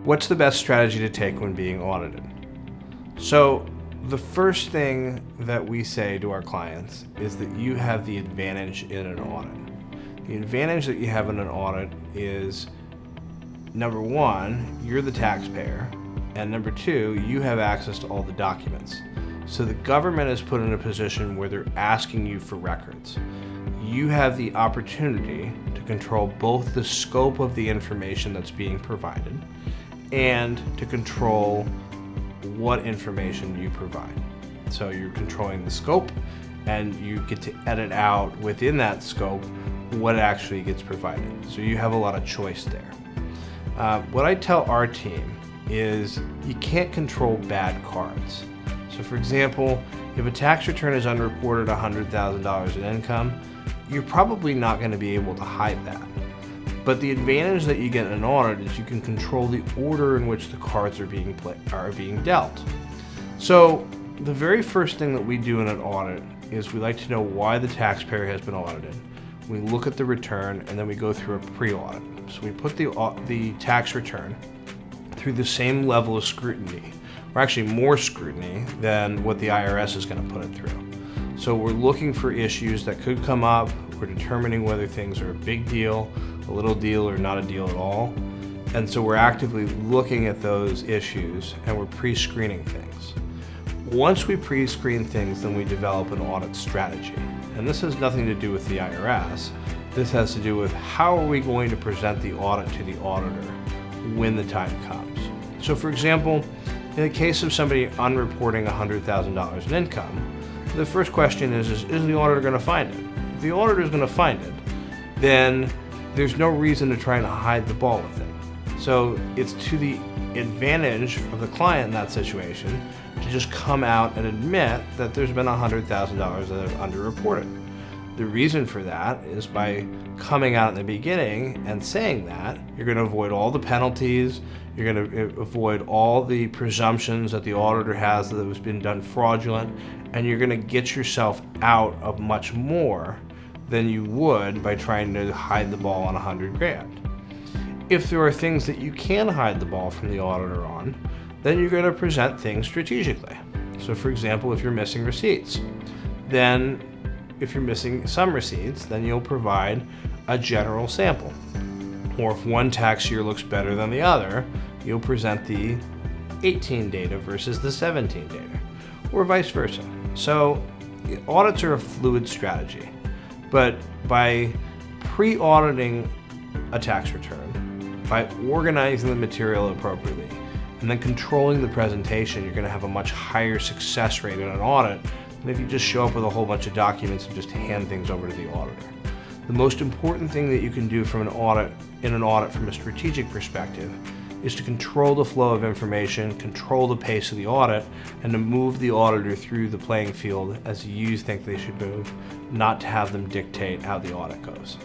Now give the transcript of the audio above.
What's the best strategy to take when being audited? So the first thing that we say to our clients is that you have the advantage in an audit. The advantage that you have in an audit is, number one, you're the taxpayer, and number two, you have access to all the documents. So the government is put in a position where they're asking you for records. You have the opportunity to control both the scope of the information that's being provided and to control what information you provide. So you're controlling the scope, and you get to edit out within that scope what actually gets provided. So you have a lot of choice there. What I tell our team is you can't control bad cards. So for example, if a tax return is unreported $100,000 in income, you're probably not going to be able to hide that. But the advantage that you get in an audit is you can control the order in which the cards are being dealt. So the very first thing that we do in an audit is we like to know why the taxpayer has been audited. We look at the return, and then we go through a pre-audit. So we put the tax return through the same level of scrutiny, or actually more scrutiny than what the IRS is going to put it through. So we're looking for issues that could come up. We're determining whether things are a big deal, a little deal, or not a deal at all. And so we're actively looking at those issues, and we're pre-screening things. Once we pre-screen things, then we develop an audit strategy. And this has nothing to do with the IRS. This has to do with how are we going to present the audit to the auditor when the time comes. So for example, in the case of somebody unreporting $100,000 in income, the first question is the auditor going to find it? If the auditor is going to find it, then there's no reason to try and hide the ball with it. So it's to the advantage of the client in that situation to just come out and admit that there's been $100,000 that have underreported. The reason for that is by coming out in the beginning and saying that, you're going to avoid all the penalties, you're going to avoid all the presumptions that the auditor has that it was been done fraudulent, and you're going to get yourself out of much more than you would by trying to hide the ball on $100,000. If there are things that you can hide the ball from the auditor on, then you're going to present things strategically. So for example, if you're missing receipts, then if you're missing some receipts, then you'll provide a general sample. Or if one tax year looks better than the other, you'll present the 18 data versus the 17 data, or vice versa. So audits are a fluid strategy, but by pre-auditing a tax return, by organizing the material appropriately, and then controlling the presentation, you're going to have a much higher success rate in an audit than if you just show up with a whole bunch of documents and just hand things over to the auditor. The most important thing that you can do from in an audit from a strategic perspective is to control the flow of information, control the pace of the audit, and to move the auditor through the playing field as you think they should move, not to have them dictate how the audit goes.